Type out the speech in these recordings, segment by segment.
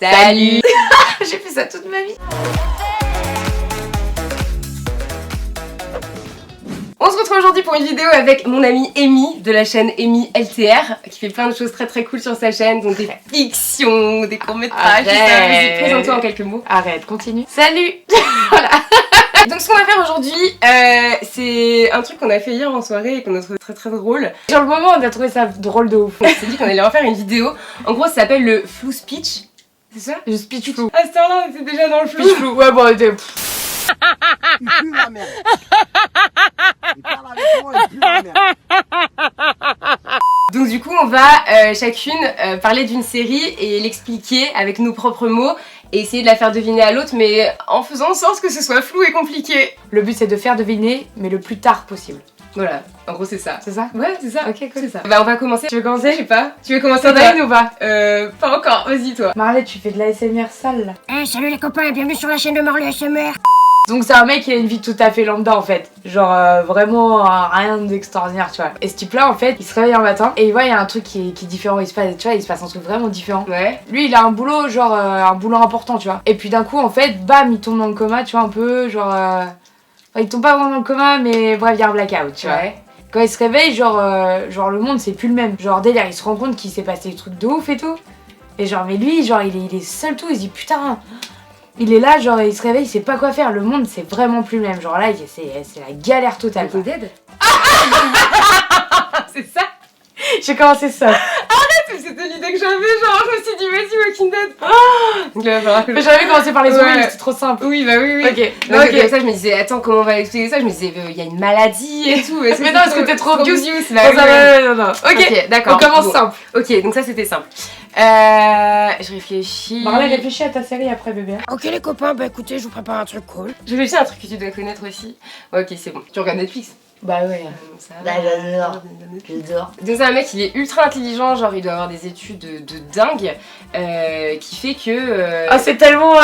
Salut. J'ai fait ça toute ma vie. On se retrouve aujourd'hui pour une vidéo avec mon amie Amy de la chaîne Amy LTR qui fait plein de choses très très cool sur sa chaîne, donc des fictions, des courts-métrages, tout ça. Vas-y, présente-toi en quelques mots. Arrête, continue. Salut. Voilà. Donc ce qu'on va faire aujourd'hui, c'est un truc qu'on a fait hier en soirée et qu'on a trouvé très très drôle. Sur le moment, on a trouvé ça drôle de ouf. On s'est dit qu'on allait en faire une vidéo. En gros, ça s'appelle le flou speech. C'est ça? Le speech flou. À ce temps-là, on était déjà dans le flou. Speech flou, ouais, bon, on était... Il pue la merde. Il parle avec moi, il pue la merde. Donc du coup, on va chacune parler d'une série et l'expliquer avec nos propres mots et essayer de la faire deviner à l'autre, mais en faisant en sorte que ce soit flou et compliqué. Le but, c'est de faire deviner, mais le plus tard possible. Voilà, en gros c'est ça. C'est ça? Ouais, c'est ça. Ok, cool. C'est ça. Bah on va commencer. Tu veux commencer? Je sais pas. Tu veux commencer Sandrine ou pas? Pas encore. Vas-y toi. Marley, tu fais de la SMR sale là. Salut les copains et bienvenue sur la chaîne de Marley SMR. Donc c'est un mec qui a une vie tout à fait lambda en fait. Genre vraiment rien d'extraordinaire, tu vois. Et ce type là en fait, il se réveille un matin et il voit il y a un truc qui est différent, il se passe un truc vraiment différent. Ouais. Lui il a un boulot genre un boulot important, tu vois. Et puis d'un coup en fait, bam, il tombe dans le coma, tu vois, un peu genre enfin, il tombe pas vraiment dans le coma mais bref, il y a un blackout, tu vois. Ouais. Quand il se réveille, genre le monde c'est plus le même. Genre délire, il se rend compte qu'il s'est passé des trucs de ouf et tout. Et genre mais lui, genre il est seul tout, il se dit putain. Il est là, genre il se réveille, il sait pas quoi faire, le monde c'est vraiment plus le même. Genre là, c'est la galère totale. Walking Dead. C'est ça. J'ai commencé ça. C'était l'idée que j'avais, genre je me suis dit vas-y Walking Dead. Donc là, il va falloir que Mais j'avais commencé par les zombies, Ouais. mais c'était trop simple. Oui, bah oui, oui. Ok, Donc, ok. comme ça, je me disais, attends, comment on va expliquer ça? Je me disais, il y a une maladie et tout. Mais non, parce que t'es trop obvious. Bah, Non, oui, ça oui. va, non. Ok, d'accord. On commence Bon. simple. Ok, donc ça c'était simple. Je réfléchis. Marley, réfléchis à ta série après, bébé. Ok les copains, bah écoutez, je vous prépare un truc cool. Je réfléchis à un truc que tu dois connaître aussi. Ouais, ok, c'est bon. Tu regardes Netflix? Bah ouais. Ça Bah, j'adore. J'adore. Donc c'est un mec, il est ultra intelligent, genre il doit avoir des études de dingue, qui fait que... Ah, c'est tellement...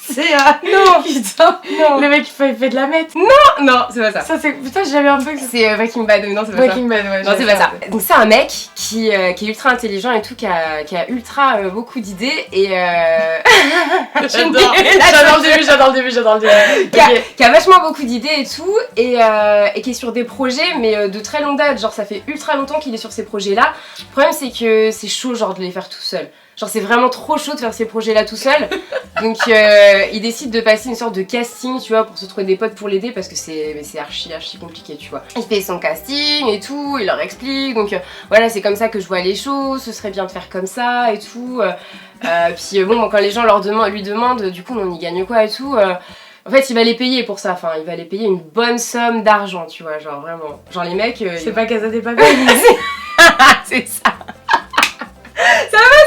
c'est... Non. Putain. Non. Le mec, il fait de la meth. Non, c'est pas ça. Ça, c'est... Putain, j'avais un peu que... C'est Breaking Bad, non, c'est pas ça. Breaking Bad, ouais. Non, c'est pas ça. Donc c'est un mec qui est ultra intelligent et tout, qui a ultra beaucoup d'idées et J'adore le début. qui a vachement beaucoup d'idées et tout et qui est sur des projets mais de très longue date, genre ça fait ultra longtemps qu'il est sur ces projets là. Le problème c'est que c'est chaud genre de les faire tout seul. Genre c'est vraiment trop chaud de faire ces projets là tout seul. Donc il décide de passer une sorte de casting, tu vois, pour se trouver des potes pour l'aider parce que c'est archi compliqué, tu vois. Il fait son casting et tout, il leur explique, donc voilà, c'est comme ça que je vois les choses, ce serait bien de faire comme ça et tout. Puis bon, quand les gens lui demandent du coup on y gagne quoi et tout, en fait il va les payer pour ça, enfin il va les payer une bonne somme d'argent, tu vois, genre vraiment. Genre les mecs... C'est pas Casa des Papel. c'est ça.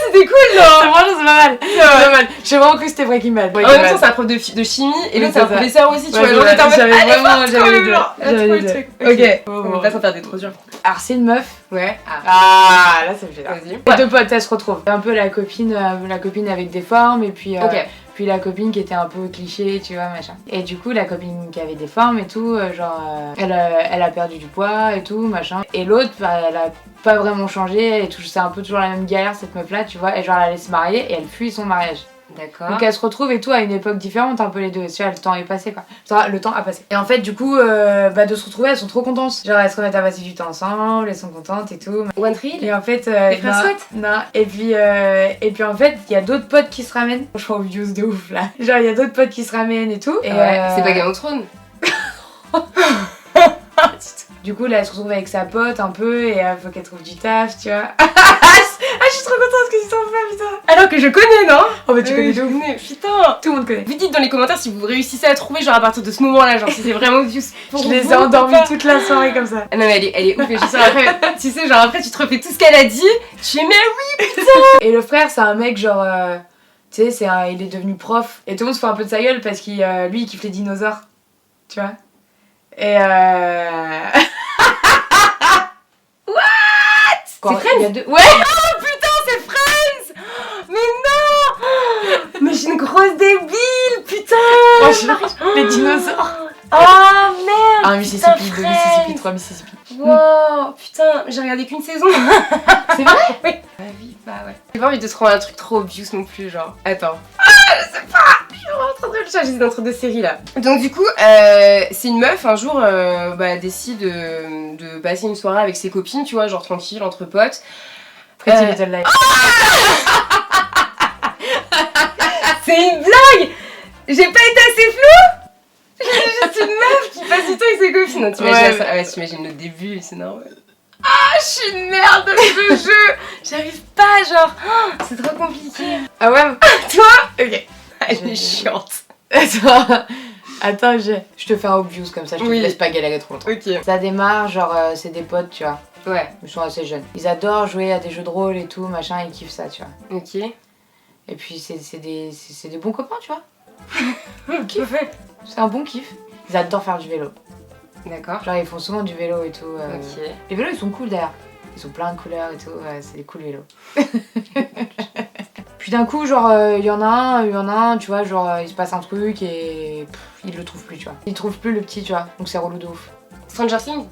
C'était cool, non? Franchement, c'est pas mal. J'ai vraiment cru que c'était Breaking Bad. En même temps, c'est un prof de chimie et l'autre c'est un professeur aussi, tu vois. J'en étais en mode, j'avais les deux. Ok, Bon, on va pas s'en faire des trop durs. Alors, c'est une meuf. Ouais. Ah, là, ça me fait là. Vas-y. Les deux potes, elles se retrouvent. Un peu la copine avec des formes et puis... Ok. Puis la copine qui était un peu cliché, tu vois, machin. Et du coup, la copine qui avait des formes et tout, elle a perdu du poids et tout, machin. Et l'autre, bah, elle a pas vraiment changé, et c'est un peu toujours la même galère, cette meuf-là, tu vois. Et genre, elle allait se marier et elle fuit son mariage. D'accord. Donc elle se retrouve et tout à une époque différente, un peu les deux. Tu vois, le temps est passé quoi. Le temps a passé. Et en fait, du coup, de se retrouver, elles sont trop contentes. Genre, elles se remettent à passer du temps ensemble, elles sont contentes et tout. One Tree. Et en fait, Les frères non, Scott. non. Et puis en fait, il y a d'autres potes qui se ramènent. Franchement, obvious de ouf là. Genre, il y a d'autres potes qui se ramènent et tout. Et Ouais, c'est pas Game of Thrones. Du coup, là, elle se retrouve avec sa pote un peu et faut qu'elle trouve du taf, tu vois. Je suis trop contente que tu t'en fais, putain. Alors que je connais, non? Oh, mais tu connais je de ouf. connais, putain. Tout le monde connaît. Vous dites dans les commentaires si vous réussissez à trouver, genre à partir de ce moment-là, genre si c'est vraiment obvious pour Je vous. les ai endormis ou pas. toute la soirée comme ça. Ah non, mais elle est ouf, et je suis sûre, après, tu sais, genre après tu te refais tout ce qu'elle a dit, tu fais mais oui. Et le frère, c'est un mec genre. Tu sais, il est devenu prof. Et tout le monde se fait un peu de sa gueule parce qu'il lui, il kiffe les dinosaures. Tu vois. Et C'est Friends? Ouais. Oh putain, c'est Friends! Mais non! Mais je suis une grosse débile, putain! Franchement, les dinosaures. Oh merde! Un Mississippi, putain, deux Mississippi, Friends. trois Mississippi. Wow, putain, j'ai regardé qu'une saison. C'est vrai? Oui. Ah oui, bah ouais. J'ai pas envie de trouver un truc trop obvious non plus, genre. Attends. Je sais pas. Je suis en train de le changer entre deux séries là. Donc du coup, c'est une meuf un jour, décide de passer une soirée avec ses copines, tu vois, genre tranquille entre potes. Pretty Little Lies. C'est une blague. J'ai pas été assez floue. Je suis une meuf qui passe du temps avec ses copines. Non, t'imagines ça? Ouais, t'imagines le début, c'est normal. Ah, je suis une merde dans ce jeu. J'arrive pas, genre. Oh, c'est trop compliqué. Ah ouais? Toi? Ok. Elle est chiante. Attends, je te fais un obvious comme ça, je te laisse pas galérer trop longtemps. Ok. Ça démarre, genre c'est des potes, tu vois. Ouais. Ils sont assez jeunes. Ils adorent jouer à des jeux de rôle et tout, machin, ils kiffent ça, tu vois. Ok. Et puis c'est des bons copains, tu vois. Ok. C'est un bon kiff. Ils adorent faire du vélo. D'accord. Genre ils font souvent du vélo et tout. Ok. Les vélos ils sont cool d'ailleurs. Ils ont plein de couleurs et tout, c'est des cool vélos. Puis d'un coup, genre, il y en a un, tu vois, genre, il se passe un truc et il le trouve plus, tu vois. Il trouve plus le petit, tu vois, donc c'est relou de ouf. Stranger Things.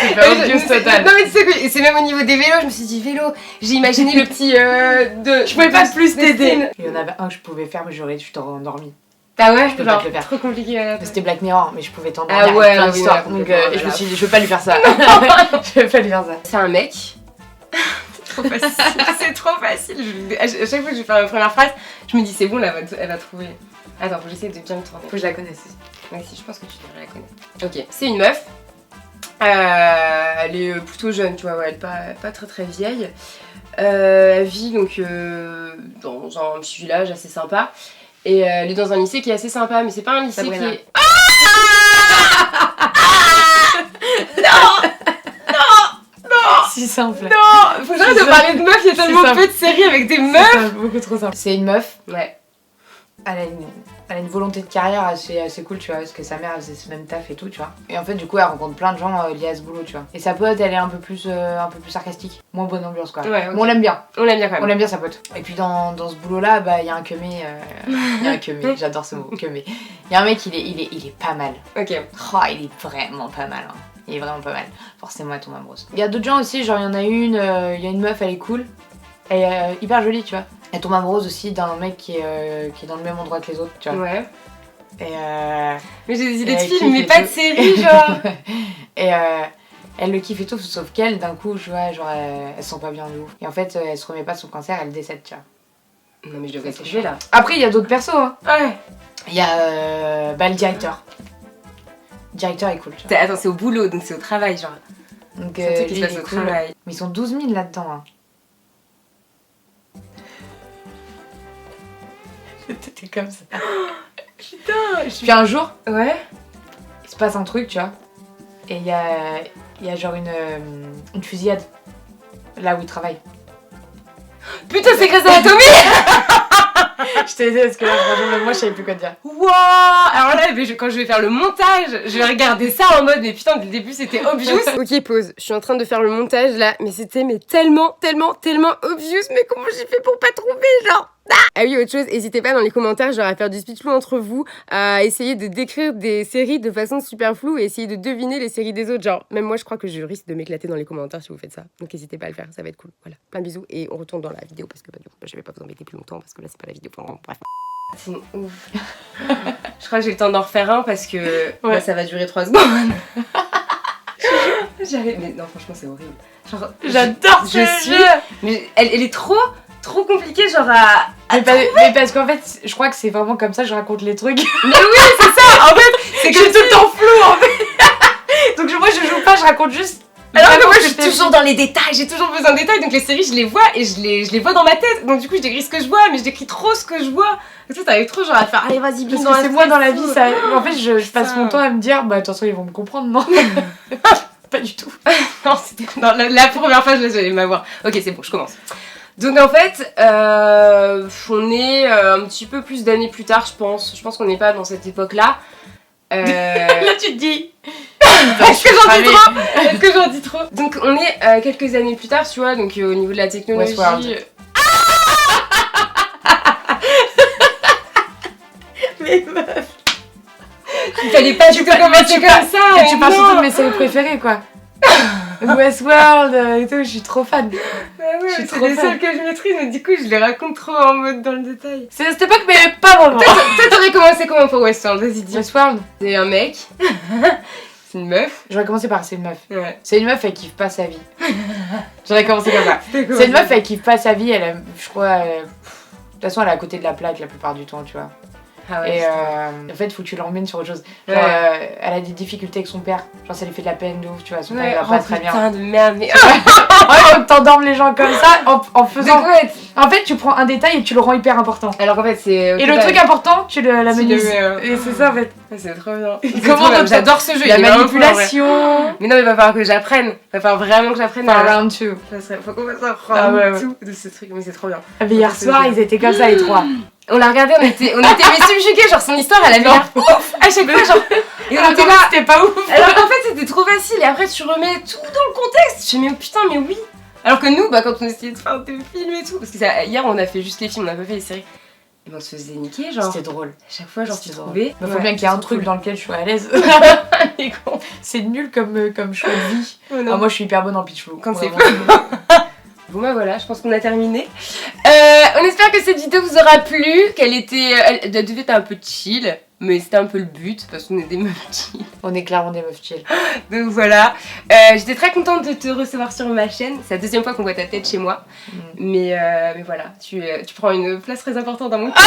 C'est pas obvious total. Non mais tu sais que c'est même au niveau des vélos, je me suis dit vélo, j'ai imaginé le petit de... Je pouvais pas plus t'aider. Il y en avait un que je pouvais faire, mais je t'aurais endormi. Ah ouais, je peux pas te le faire. Trop compliqué. C'était Black Mirror, mais je pouvais t'endormir. Ah ouais, plein oui, d'histoires. ouais, Donc complètement, je me suis dit, je veux pas lui faire ça. Je veux pas lui faire ça. C'est un mec. Trop facile. C'est trop facile. À chaque fois que je vais faire la première phrase, je me dis c'est bon là, elle va trouver. Attends, faut que j'essaie de bien me tourner. Faut que je la connaisse aussi. Ouais, si, je pense que tu devrais la connaître. Ok, c'est une meuf. Elle est plutôt jeune, tu vois, ouais, elle est pas très très vieille. Elle vit donc dans un petit village assez sympa. Et elle est dans un lycée qui est assez sympa, mais c'est pas un lycée Sabrina. qui est... Non. Si simple. Non, faut jamais de parler de meufs, il y a tellement peu de séries avec des meufs. C'est beaucoup trop simple. C'est une meuf. Ouais. Elle a une volonté de carrière assez cool, tu vois, parce que sa mère elle faisait ce même taf et tout, tu vois. Et en fait, du coup, elle rencontre plein de gens liés à ce boulot, tu vois. Et sa pote, elle est un peu plus sarcastique, moins bonne ambiance, quoi. Ouais, ok. Mais on l'aime bien. On l'aime bien quand On même. l'aime bien sa pote. Et puis dans ce boulot-là, bah il y a un keumé, j'adore ce mot, keumé. Il y a un mec, il est pas mal. Ok. Oh, il est vraiment pas mal. Hein. Il est vraiment pas mal. Forcément, elle tombe amoureuse. Il y a d'autres gens aussi, genre il y en a une, il y a une meuf, elle est cool. Elle est hyper jolie, tu vois. Elle tombe amoureuse aussi d'un mec qui est dans le même endroit que les autres, tu vois. Ouais. Et Mais j'ai des idées de elle films, mais kiffe pas et de tout. séries, genre. Et elle le kiffe et tout, sauf qu'elle, d'un coup, tu vois, genre elle se sent pas bien de ouf. Et en fait, elle se remet pas de son cancer, elle décède, tu vois. Non mais je devrais te jouer là. Après, il y a d'autres persos, hein. Ouais. Il y a le directeur. Le directeur est cool, tu vois. Attends, c'est au boulot, donc c'est au travail, genre. Donc, C'est un truc qui lui, se passe il est au cool. travail. Mais ils sont 12 000 là-dedans, hein. T'es comme ça. Putain, Puis un jour, Ouais. il se passe un truc, tu vois. Et il y a genre une fusillade. Là où il travaille. Putain, c'est Grey's Anatomy. Je t'ai aidé parce que là, franchement, même moi, je savais plus quoi te dire. Waouh. Alors là, quand je vais faire le montage, je vais regarder ça en mode mais putain, dès le début c'était obvious. Ok, pause. Je suis en train de faire le montage là, mais c'était tellement obvious. Mais comment j'ai fait pour pas trouver, genre? Ah oui, autre chose, n'hésitez pas dans les commentaires, genre à faire du speech flou entre vous, à essayer de décrire des séries de façon super floue et essayer de deviner les séries des autres. Genre, même moi je crois que je risque de m'éclater dans les commentaires si vous faites ça. Donc n'hésitez pas à le faire, ça va être cool. Voilà, plein de bisous et on retourne dans la vidéo parce que du coup, je vais pas vous embêter plus longtemps parce que là c'est pas la vidéo. Enfin, bref. C'est ouf. Je crois que j'ai le temps d'en refaire un parce que là, ça va durer 3 secondes. J'arrive. Mais non, franchement, c'est horrible. Genre, J'adore je suis. Mais elle est trop compliquée, genre à. Mais parce qu'en fait, je crois que c'est vraiment comme ça que je raconte les trucs. Mais oui, c'est ça. En fait, c'est que J'ai tout le temps flou en fait. Donc moi je joue pas, je raconte juste. Alors que vraiment moi, ce je suis t'ai toujours dans les détails. J'ai toujours besoin de détails. Donc les séries, je les vois et je les vois dans ma tête. Donc du coup, je décris ce que je vois, mais je décris trop ce que je vois. Et toi, t'arrives trop genre à faire. Allez, vas-y, bim Parce dans que la c'est moi dans la tête, vie, tout. ça. En fait, je passe Ça. mon temps à me dire, bah de toute façon, ils vont me comprendre, non? Pas du tout. Non, c'était dans la première fois, je vais m'avoir. Ok, c'est bon, je commence. Donc en fait, on est un petit peu plus d'années plus tard, je pense. Je pense qu'on n'est pas dans cette époque-là. Là, tu te dis. Est-ce que j'en dis trop? Est-ce que j'en dis trop? Donc on est quelques années plus tard, tu vois, donc au niveau de la technologie. Westworld. Mais meuf, Il fallait pas du tout commencer comme ça. Et tu parles surtout de mes séries préférées, quoi. Westworld et tout, je suis trop fan. Bah ouais, Je suis c'est trop les fan. seuls que je maîtrise, mais du coup, je les raconte trop en mode dans le détail. C'est à cette époque, mais pas vraiment. Toi, t'aurais commencé comment pour Westworld? Vas-y, dis. Westworld, C'est un mec. C'est une meuf. j'aurais commencé par c'est une meuf. Ouais. C'est une meuf, elle kiffe pas sa vie. J'aurais commencé comme ça. C'est une meuf, elle kiffe pas sa vie, elle aime, je crois. De toute façon, elle est à côté de la plaque la plupart du temps, tu vois. Ah ouais, Et c'est en fait, faut que tu l'emmènes sur autre chose. Genre, Ouais. elle a des difficultés avec son père. Genre, ça lui fait de la peine de ouf, tu vois. Son père, ouais. il va Oh pas très bien. putain de merde, mais. On t'endorme les gens comme ça en faisant. C'est quoi? En fait, tu prends un détail et tu le rends hyper important. Alors qu'en fait, c'est. Et le truc important, tu Tu l'amènes. le mets, Et c'est ça en fait. C'est trop bien. Comment d'autre- J'adore ce jeu. La il est vraiment cool, en vrai. manipulation. Mais non, mais il va falloir que j'apprenne. Il va falloir vraiment que j'apprenne. Round 2. Faut qu'on fasse un Ah ouais, ouais. tout de ce truc, mais c'est trop bien. Mais hier soir, ils étaient comme ça les trois. On l'a regardé, on était mais subjugués, genre son histoire, elle avait l'air ouf à chaque fois, genre. Et on était là. C'était pas ouf. Alors qu'en fait, c'était trop facile, et après, tu remets tout dans le contexte. Je me dis, mais putain, mais oui. Alors que nous, bah, quand on essayait de faire des films et tout, parce que hier, on a fait juste les films, on n'a pas fait les séries. Et ben, on se faisait niquer, genre. C'était drôle. À chaque fois, genre, tu C'était drôle. trouvais. Il faut bien qu'il y ait un truc dans lequel je sois à l'aise. les cons. C'est nul comme choix de vie. Oh, non. Ah, moi, je suis hyper bonne en pitch flow. Quand c'est Vraiment. Bon bah voilà, je pense qu'on a terminé. On espère que cette vidéo vous aura plu, elle devait être un peu chill, mais c'était un peu le but parce qu'on est des meufs chill. On est clairement des meufs chill. Donc voilà, j'étais très contente de te recevoir sur ma chaîne. C'est la deuxième fois qu'on voit ta tête chez moi, mais voilà, tu prends une place très importante dans mon cœur.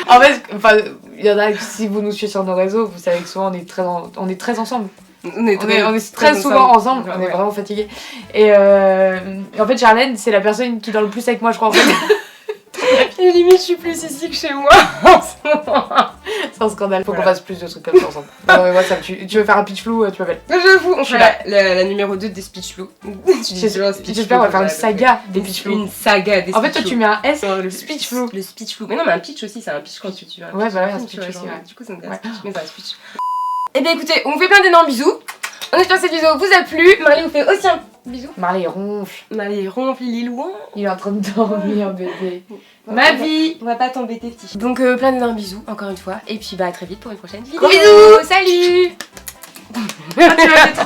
En fait, enfin, il y en a, si vous nous suivez sur nos réseaux, vous savez que souvent on est très ensemble. On est très souvent ensemble, on est Ouais. vraiment fatigués. Et en fait, Charlène, c'est la personne qui dort le plus avec moi, je crois. En fait. Et limite, je suis plus ici que chez moi en ce moment. C'est un scandale. Faut Voilà. qu'on fasse plus de trucs comme ça ensemble. Non, mais moi, ça, tu veux faire un pitch flou, tu m'appelles. J'avoue, on Je suis fera la numéro 2 des speech flou. J'espère qu'on va faire une saga des pitch flou. Une saga des En fait, speech toi, tu flou. mets un S, Le speech flou. Le speech flou. Mais non, mais un pitch aussi, c'est un pitch quand tu vois. Ouais, bah ouais, un Tu speech vois, aussi, genre, ouais. Du coup, ça me fait un Ouais. speech. Mais c'est un speech. Eh bien, écoutez, on vous fait plein d'énormes bisous. On espère que cette vidéo vous a plu. Marley vous fait aussi un bisou. Marley ronfle. Marley ronfle, il est loin. Il est en train de dormir, bébé. Ma vie. On va pas t'embêter, petit. Donc, plein d'énormes bisous, encore une fois. Et puis, bah, à très vite pour une prochaine vidéo. Gros bisous. Salut. Ah, tu vas